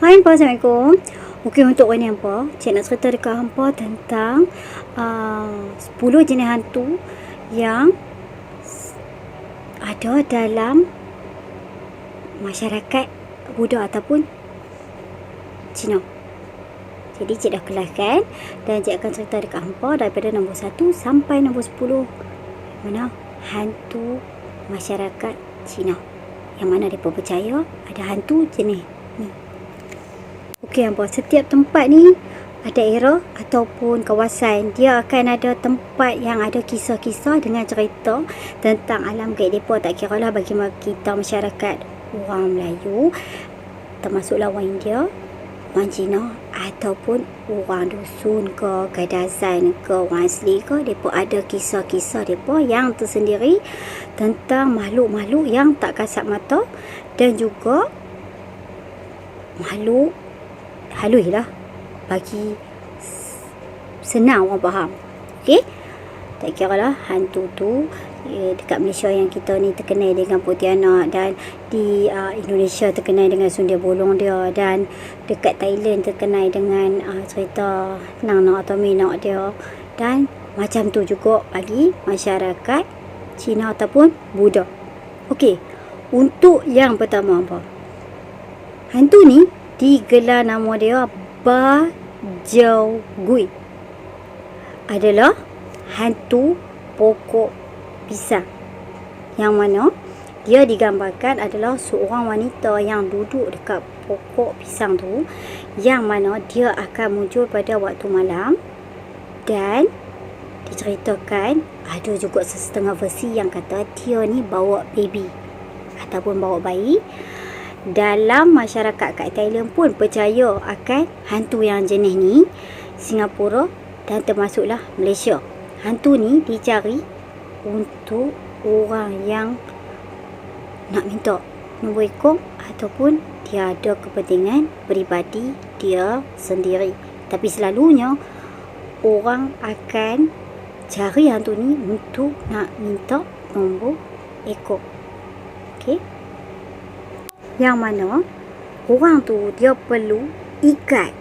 Hai hampa, Assalamualaikum. Okey, untuk hari ni hampa, cik nak cerita dekat hampa tentang 10 jenis hantu yang ada dalam masyarakat Buddha ataupun Cina. Jadi cik dah kelaskan dan cik akan cerita dekat hampa daripada nombor 1 sampai nombor 10. Mana hantu masyarakat Cina, yang mana mereka percaya ada hantu jenis ni. Okey hampa, setiap tempat ni ada era ataupun kawasan, dia akan ada tempat yang ada kisah-kisah dengan cerita tentang alam gaib mereka. Tak kira lah bagi kita masyarakat orang Melayu, termasuklah orang India, orang Cina ataupun orang dusun ke, Kadazan ke, orang asli ke, mereka ada kisah-kisah mereka yang tersendiri tentang makhluk-makhluk yang tak kasat mata dan juga makhluk halus lah, bagi senang orang faham. Okey, tak kira lah hantu tu dekat Malaysia yang kita ni terkenal dengan Pontianak, dan di Indonesia terkenal dengan sundia bolong dia, dan dekat Thailand terkenal dengan cerita Nang Nok atau Minak dia, dan macam tu juga bagi masyarakat Cina ataupun Buddha. Okey, untuk yang pertama apa? Hantu ni digelar nama dia Bajau Gui, adalah hantu pokok pisang, yang mana dia digambarkan adalah seorang wanita yang duduk dekat pokok pisang tu, yang mana dia akan muncul pada waktu malam. Dan diceritakan ada juga setengah versi yang kata dia ni bawa baby ataupun bawa bayi. Dalam masyarakat kat Thailand pun percaya akan hantu yang jenis ni. Singapura dan termasuklah Malaysia, hantu ni dicari untuk orang yang nak minta nombor ekor ataupun dia ada kepentingan peribadi dia sendiri. Tapi selalunya orang akan cari hantu ni untuk nak minta nombor ekor. Okey, yang mana orang tu dia perlu ikat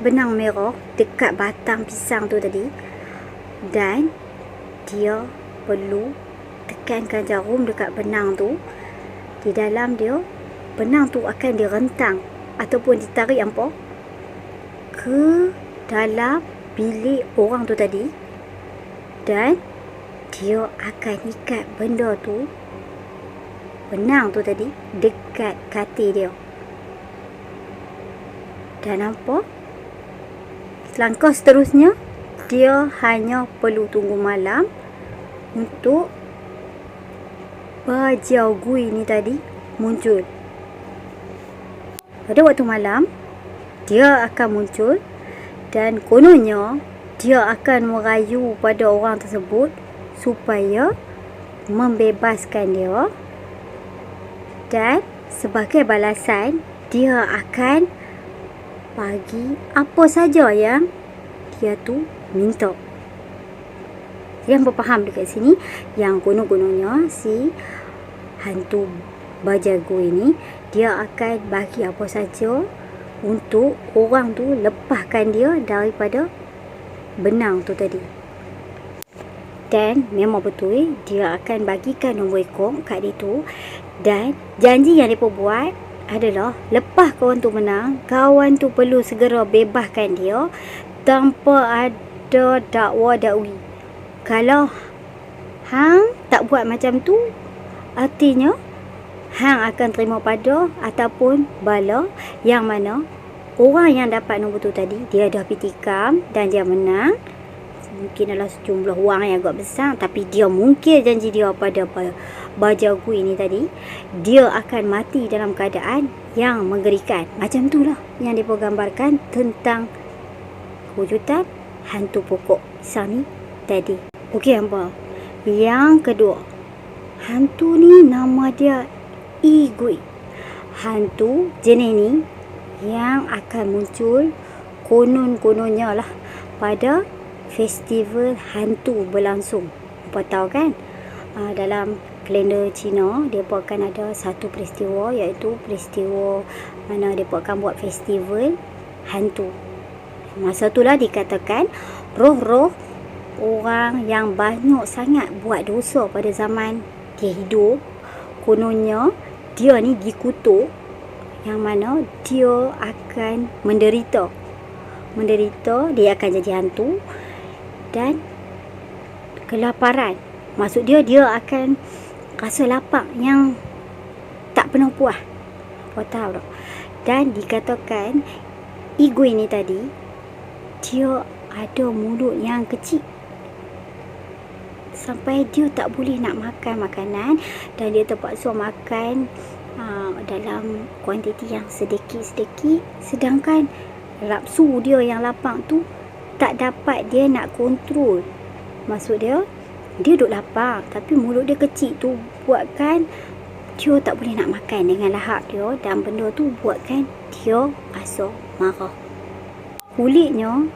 benang merah dekat batang pisang tu tadi, dan dia perlu tekankan jarum dekat benang tu. Di dalam dia, benang tu akan direntang ataupun ditarik hampa ke dalam bilik orang tu tadi, dan dia akan ikat benda tu, benang tu tadi, dekat katil dia. Dan nampak langkah seterusnya, dia hanya perlu tunggu malam untuk Bajau Gui ni tadi muncul. Pada waktu malam dia akan muncul, dan kononnya dia akan merayu pada orang tersebut supaya membebaskan dia, dan sebagai balasan dia akan bagi apa saja yang dia tu minta. Yang berfaham dekat sini, yang konon-kononnya si hantu Bajau Gui ini, dia akan bagi apa saja untuk orang tu lepaskan dia daripada benang tu tadi. Dan memang betul dia akan bagikan nombor ekor kat dia tu, dan janji yang mereka buat adalah lepas kawan tu menang, kawan tu perlu segera bebaskan dia tanpa ada dakwa dakwi. Kalau hang tak buat macam tu, artinya hang akan terima pada ataupun bala, yang mana orang yang dapat nombor tu tadi dia dah pitikam dan dia menang. Mungkin adalah sejumlah wang yang agak besar, tapi dia mungkin janji dia pada Bajau Gui ni tadi, dia akan mati dalam keadaan yang menggerikan. Macam tu lah yang dia gambarkan tentang wujudan hantu pokok pisang ni tadi. Okey hampa, yang kedua, hantu ni nama dia I Gui. Hantu jenis ni yang akan muncul konon-kononnya lah pada festival hantu berlangsung. Hampa tahu kan, dalam kalender Cina, dia akan ada satu peristiwa, iaitu peristiwa mana mereka akan buat festival hantu. Masa itulah dikatakan roh-roh orang yang banyak sangat buat dosa pada zaman dia hidup, kononnya dia ni dikutuk, yang mana dia akan menderita, dia akan jadi hantu dan kelaparan. Maksud dia akan rasa lapar yang tak pernah puas. Kau tahu tak? Dan dikatakan Igui ni tadi, dia ada mulut yang kecil sampai dia tak boleh nak makan makanan, dan dia terpaksa makan dalam kuantiti yang sedikit-sedikit, sedangkan nafsu dia yang lapang tu tak dapat dia nak kontrol. Maksud dia duk lapar tapi mulut dia kecil tu buatkan dia tak boleh nak makan dengan lahap dia, dan benda tu buatkan dia rasa marah. Kulitnya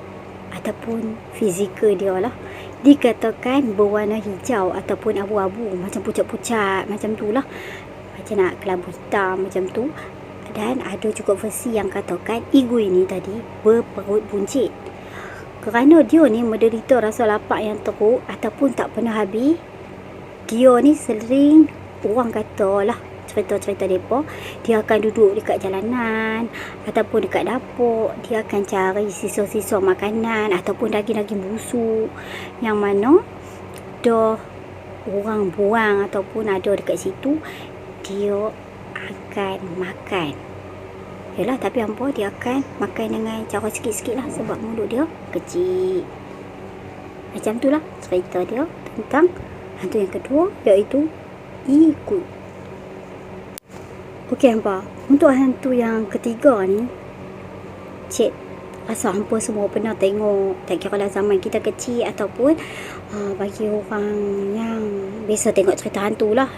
ataupun fizikal dia lah dikatakan berwarna hijau ataupun abu-abu, macam pucat-pucat macam tu lah, macam nak kelabu hitam macam tu. Dan ada juga versi yang katakan Igui ni tadi berperut buncit kerana dia ni menderita rasa lapar yang teruk ataupun tak pernah habis. Dia ni sering, orang kata lah, cerita-cerita mereka, dia akan duduk dekat jalanan ataupun dekat dapur, dia akan cari sisa-sisa makanan ataupun daging-daging busuk yang mana dah orang buang ataupun ada dekat situ, dia akan makan. Yalah, tapi hampa dia akan makan dengan cara sikit-sikit lah sebab mulut dia kecil. Macam tu lah cerita dia tentang hantu yang kedua, iaitu Igui. Okey hampa, untuk hantu yang ketiga ni, cik rasa hampa semua pernah tengok, tak kira lah zaman kita kecil ataupun bagi orang yang biasa tengok cerita hantu lah.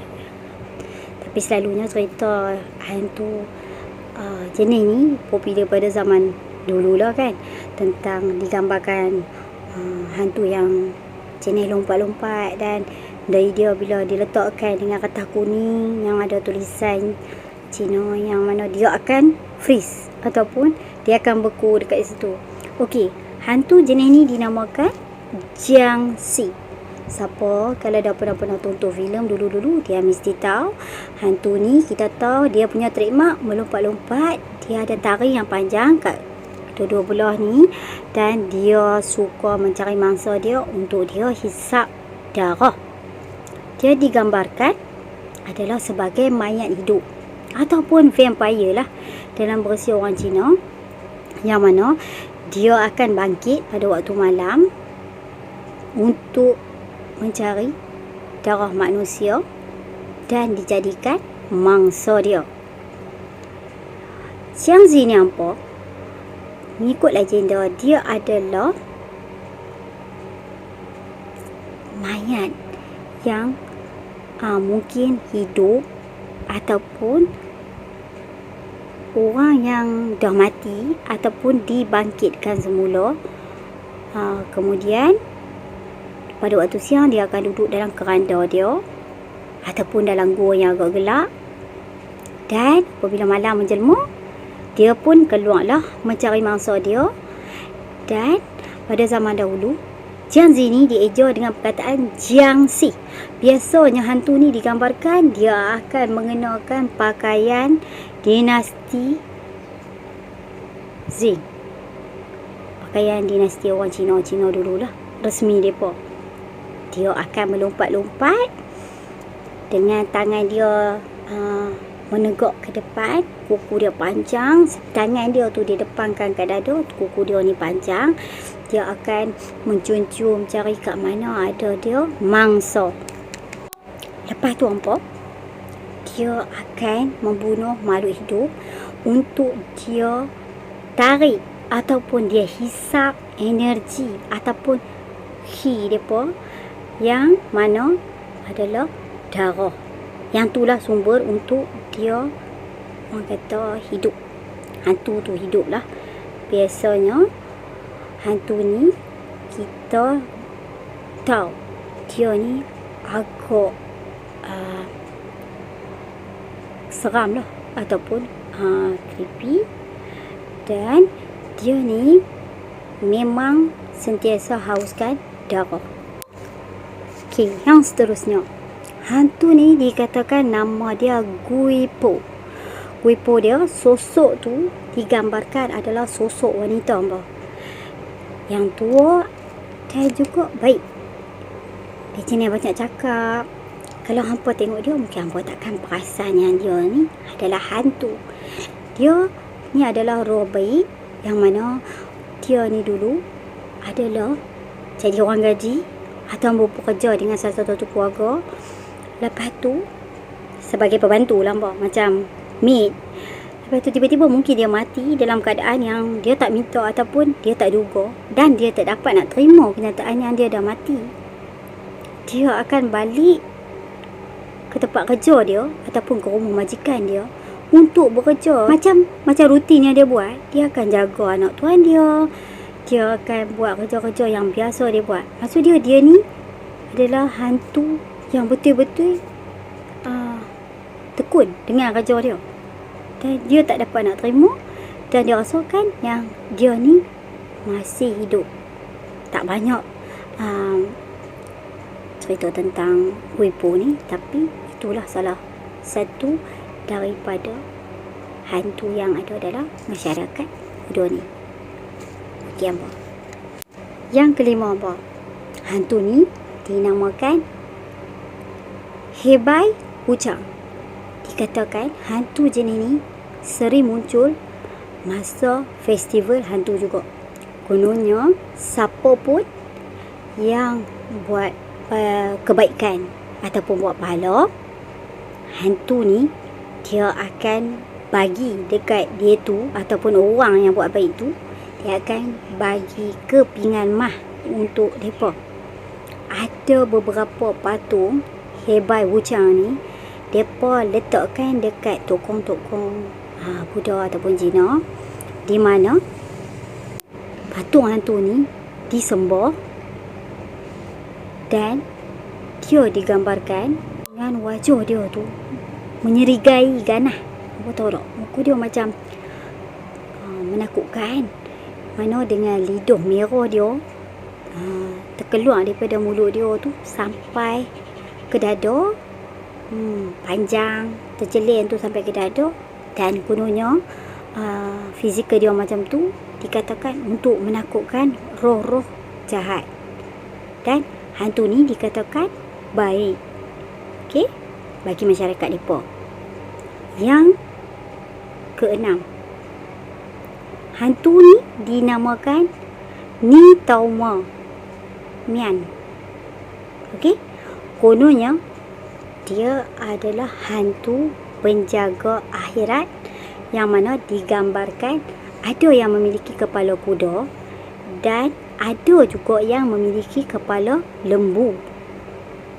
Tapi selalunya cerita hantu jenis ni popular pada zaman dulu lah kan, tentang digambarkan hantu yang jenis lompat-lompat, dan dari dia bila diletakkan dengan kertas kuning yang ada tulisan Cina, yang mana dia akan freeze ataupun dia akan beku dekat situ. Okey, hantu jenis ni dinamakan Jiangshi. Siapa kalau dah pernah tonton filem dulu-dulu, dia mesti tahu hantu ni. Kita tahu dia punya trademark melompat-lompat, dia ada taring yang panjang kat kedua belah ni, dan dia suka mencari mangsa dia untuk dia hisap darah. Dia digambarkan adalah sebagai mayat hidup ataupun vampire lah dalam versi orang Cina, yang mana dia akan bangkit pada waktu malam untuk mencari darah manusia dan dijadikan mangsa dia. Jiangshi ni apa? Mengikut legenda, dia adalah mayat yang mungkin hidup ataupun orang yang dah mati ataupun dibangkitkan semula. Kemudian pada waktu siang dia akan duduk dalam keranda dia ataupun dalam gua yang agak gelap, dan apabila malam menjelma, dia pun keluarlah mencari mangsa dia. Dan pada zaman dahulu, Jiangshi ni dieja dengan perkataan Jiangshi. Biasanya hantu ni digambarkan dia akan mengenakan pakaian dinasti Qing, pakaian dinasti orang Cina dululah, resmi mereka. Dia akan melompat-lompat dengan tangan dia menegak ke depan, kuku dia panjang, tangan dia tu didepangkan kat dada, kuku dia ni panjang. Dia akan mencium-cium cari kat mana ada dia mangsa. Lepas tu apa? Dia akan membunuh makhluk hidup untuk dia tarik ataupun dia hisap energi ataupun ki depa, yang mana adalah darah. Yang itulah sumber untuk dia, orang kata, hidup. Hantu tu hidup lah. Biasanya hantu ni kita tahu dia ni agak seram lah, ataupun Creepy. Dan dia ni memang sentiasa hauskan darah. Okey, yang seterusnya. Hantu ni dikatakan nama dia Guipo. Guipo dia, sosok tu digambarkan adalah sosok wanita, hamba. Yang tua dan juga baik. Dia jenis banyak cakap. Kalau hampa tengok dia, mungkin hampa takkan perasan yang dia ni adalah hantu. Dia ni adalah roh baik, yang mana dia ni dulu adalah jadi orang gaji atau bekerja dengan salah satu keluarga. Lepas tu sebagai pembantu lah, macam maid. Lepas tu tiba-tiba mungkin dia mati dalam keadaan yang dia tak minta ataupun dia tak duga, dan dia tak dapat nak terima kenyataan yang dia dah mati. Dia akan balik ke tempat kerja dia ataupun ke rumah majikan dia untuk bekerja macam rutin yang dia buat. Dia akan jaga anak tuan dia, dia akan buat kerja-kerja yang biasa dia buat. Maksud dia ni adalah hantu yang betul-betul tekun dengan kerja dia, dan dia tak dapat nak terima, dan dia rasakan yang dia ni masih hidup. Tak banyak cerita tentang Guipo ni, tapi itulah salah satu daripada hantu yang ada dalam masyarakat Udo ni. Okey, hamba. Yang kelima, hamba. Hantu ni dinamakan Hebai Wuchang. Dikatakan hantu jenis ni sering muncul masa festival hantu juga. Kononnya siapa pun yang buat kebaikan ataupun buat pahala, hantu ni dia akan bagi dekat dia tu ataupun orang yang buat baik tu, dia akan bagi kepingan mah untuk mereka. Ada beberapa patung Hebai Wuchang ni mereka letakkan dekat tokong-tokong Buddha ataupun Cina, di mana patung hantu ni disembah dan dia digambarkan dengan wajah dia tu menyerigai ganah. Apa tahu tak? Muka dia macam menakutkan. Mana dengan lidah merah dia terkeluar daripada mulut dia tu sampai ke dada. Panjang, terjelin tu sampai ke dada. Dan kononnya fizikal dia macam tu dikatakan untuk menakutkan roh-roh jahat. Dan hantu ni dikatakan baik, okey, bagi masyarakat mereka. Yang keenam, hantu ni dinamakan Ni Tauma Mian. Okey, kononnya dia adalah hantu penjaga akhirat, yang mana digambarkan ada yang memiliki kepala kuda dan ada juga yang memiliki kepala lembu,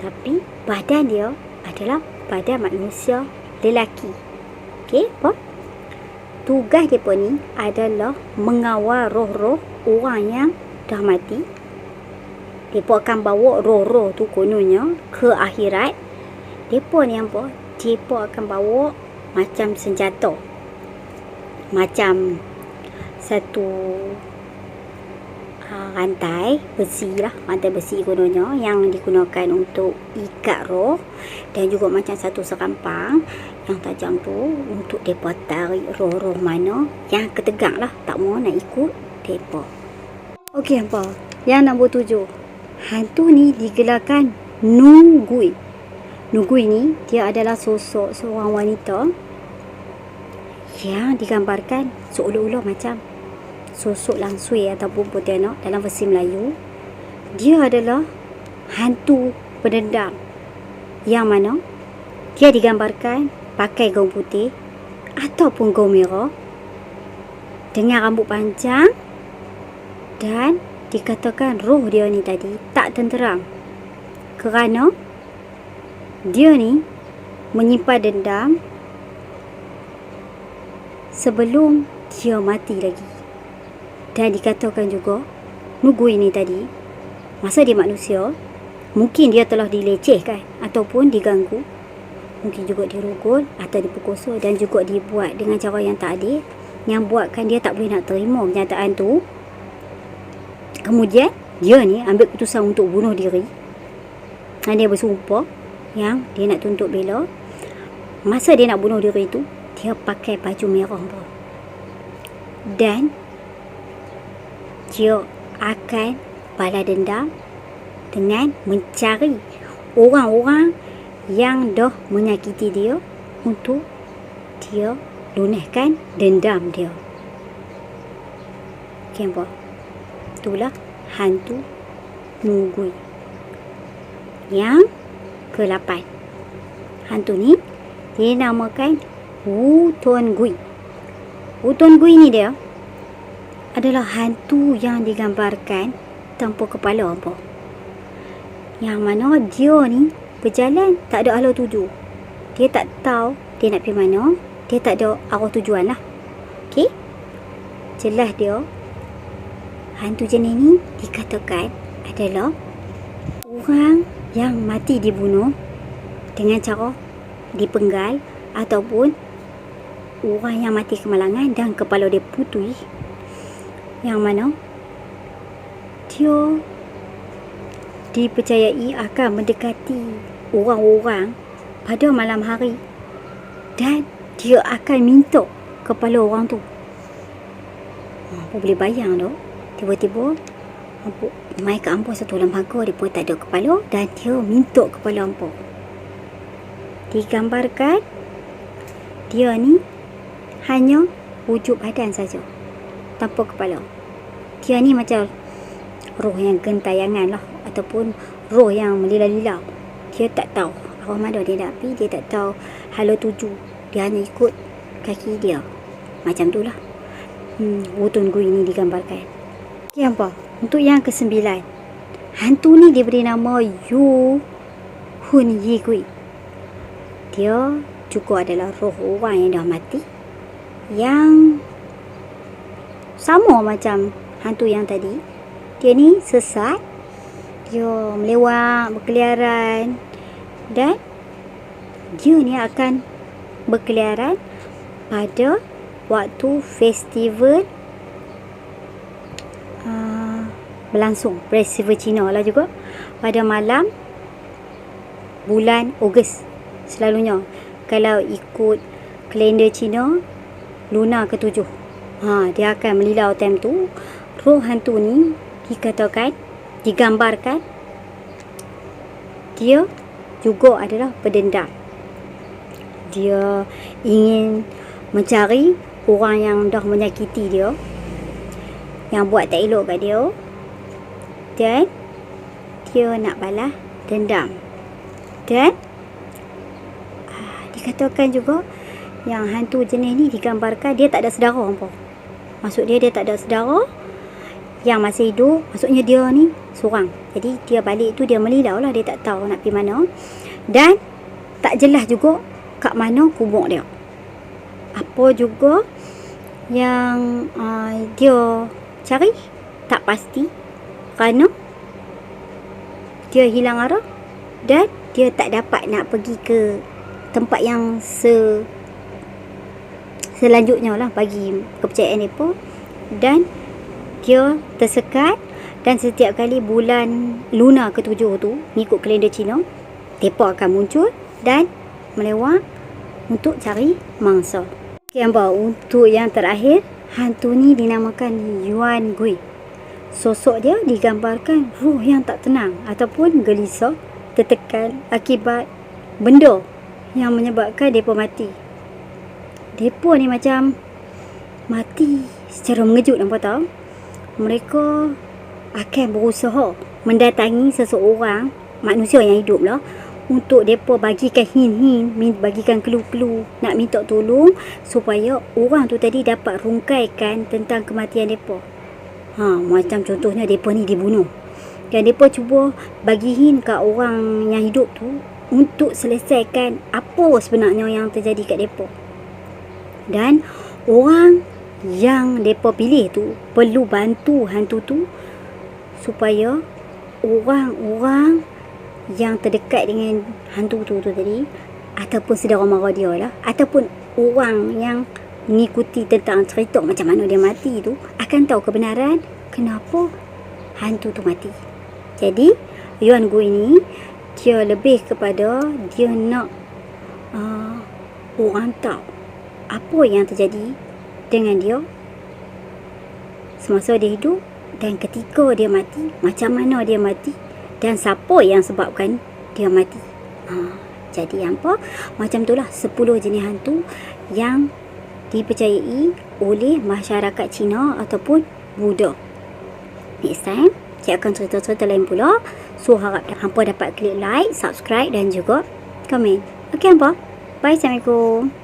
tapi badan dia adalah badan manusia lelaki. Okey, apa? Tugas mereka ni adalah mengawal roh-roh orang yang dah mati. Mereka akan bawa roh-roh tu kononnya ke akhirat. Mereka ni apa? Mereka akan bawa macam senjata, macam satu rantai besi lah, rantai besi kononnya yang digunakan untuk ikat roh, dan juga macam satu serampang yang tajam tu untuk mereka tarik roh-roh mana yang ketegang lah, tak mau nak ikut mereka. Okey, apa? Yang nombor 7, hantu ni digelarkan Nugui. Nugui ni dia adalah sosok seorang wanita yang digambarkan seolah-olah macam sosok langsui ataupun pontianak dalam versi Melayu. Dia adalah hantu pendendam, yang mana dia digambarkan pakai gaun putih ataupun gaun merah dengan rambut panjang, dan dikatakan roh dia ni tadi tak tenteram kerana dia ni menyimpan dendam sebelum dia mati lagi. Dan dikatakan juga Nugui ni tadi, masa dia manusia, mungkin dia telah dilecehkan ataupun diganggu mungkin juga dirogol atau diperkosa, dan juga dibuat dengan cara yang tak adil, yang buatkan dia tak boleh nak terima kenyataan tu. Kemudian dia ni ambil keputusan untuk bunuh diri, dan dia bersumpah yang dia nak tuntut bela. Masa dia nak bunuh diri tu, dia pakai baju merah bro. Dan dia akan balas dendam dengan mencari orang-orang yang dah menyakiti dia untuk dia lunaskan dendam dia. Okay, apa? Itulah hantu Nugui. Yang ke-8. Hantu ni dinamakan Wutong Gui. Wutong Gui ni dia adalah hantu yang digambarkan tanpa kepala apa. Yang mana dia ni berjalan tak ada arah tuju. Dia tak tahu dia nak pergi mana. Dia tak ada arah tujuan lah. Okey? Jelas dia hantu jenis ni dikatakan adalah orang yang mati dibunuh dengan cara dipenggal, ataupun orang yang mati kemalangan dan kepala dia putih, yang mana dia dipercayai akan mendekati orang-orang pada malam hari, dan dia akan minta kepala orang tu. Apa boleh bayang tu, tiba-tiba mai ke ampo satu lembaga, dia pun tak ada kepala, dan dia minta kepala ampo. Digambarkan dia ni hanya wujud badan saja, tanpa kepala. Dia ni macam roh yang gentayangan lah, ataupun roh yang melila-lila. Dia tak tahu arah mana dia nak pergi, dia tak tahu hala tuju, dia hanya ikut kaki dia. Macam tu lah Wutong Gui ni digambarkan. Okay, apa? Untuk yang ke-9, hantu ni diberi nama Yu Hun Yi Gui. Dia juga adalah roh orang yang dah mati, yang sama macam hantu yang tadi. Dia ni sesat, dia melewat, berkeliaran, dan dia ni akan berkeliaran pada waktu festival berlangsung, festival Cina lah juga, pada malam bulan Ogos. Selalunya kalau ikut kalender Cina, Luna ke-7, dia akan melilau time tu. Roh hantu ni dikatakan, digambarkan, dia juga adalah pendendam. Dia ingin mencari orang yang dah menyakiti dia, yang buat tak elok kat dia, dan dia nak balas dendam. Dan dikatakan juga yang hantu jenis ni digambarkan dia tak ada saudara apa. Maksud dia tak ada saudara yang masih hidup. Maksudnya dia ni seorang. Jadi dia balik tu dia melilau lah, dia tak tahu nak pergi mana, dan tak jelas juga kat mana kubur dia. Apa juga yang dia cari tak pasti, kerana dia hilang arah, dan dia tak dapat nak pergi ke tempat yang selanjutnya lah bagi kepercayaan mereka. Dan dia tersekat, dan setiap kali bulan Luna ke-7 tu, mengikut kalender Cina, mereka akan muncul dan melewat untuk cari mangsa. Okay, untuk yang terakhir, hantu ni dinamakan Yuan Gui. Sosok dia digambarkan roh yang tak tenang ataupun gelisah, tertekan akibat benda yang menyebabkan mereka mati. Mereka ni macam mati secara mengejut, nampak tahu. Mereka akan berusaha mendatangi seseorang, manusia yang hidup lah, untuk mereka bagikan hint-hint, bagikan clue-clue, nak minta tolong supaya orang tu tadi dapat rungkaikan tentang kematian mereka. Macam contohnya mereka ni dibunuh, dan mereka cuba bagi hint kat orang yang hidup tu untuk selesaikan apa sebenarnya yang terjadi kat mereka. Dan orang yang mereka pilih tu perlu bantu hantu tu supaya orang-orang yang terdekat dengan hantu tu tadi ataupun saudara mara dia lah, ataupun orang yang mengikuti tentang cerita macam mana dia mati tu akan tahu kebenaran kenapa hantu tu mati. Jadi Yuan Gu ini dia lebih kepada dia nak orang tahu apa yang terjadi dengan dia semasa dia hidup dan ketika dia mati, macam mana dia mati dan siapa yang sebabkan dia mati. Jadi apa? Macam itulah 10 jenis hantu yang dipercayai oleh masyarakat Cina ataupun Buddha. Next time, saya akan cerita-cerita lain pula. So, harap hampa dapat klik like, subscribe dan juga komen. Okey hampa? Bye, Assalamualaikum.